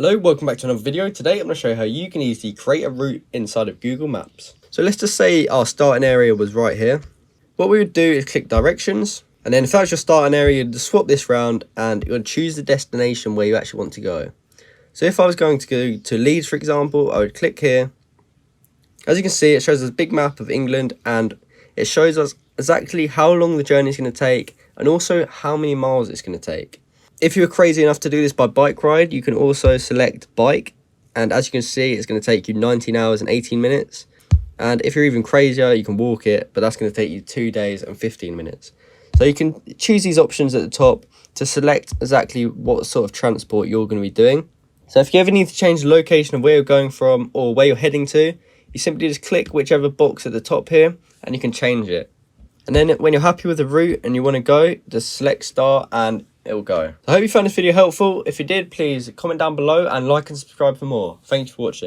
Hello, welcome back to another video. Today I'm going to show you how you can easily create a route inside of Google Maps. So let's just say our starting area was right here. What we would do is click directions, and then if that's your starting area, you'd swap this round and you would choose the destination where you actually want to go. So if I was going to go to Leeds, for example, I would click here. As you can see, it shows us a big map of England and it shows us exactly how long the journey is going to take and also how many miles it's going to take. If you're crazy enough to do this by bike ride, you can also select bike, and as you can see, it's going to take you 19 hours and 18 minutes. And if you're even crazier, you can walk it, but that's going to take you 2 days and 15 minutes. So you can choose these options at the top to select exactly what sort of transport you're going to be doing. So if you ever need to change the location of where you're going from or where you're heading to, you simply just click whichever box at the top here and you can change it. And then when you're happy with the route and you want to go, just select start and it will go. I hope you found this video helpful. If you did, please comment down below and like and subscribe for more. Thank you for watching.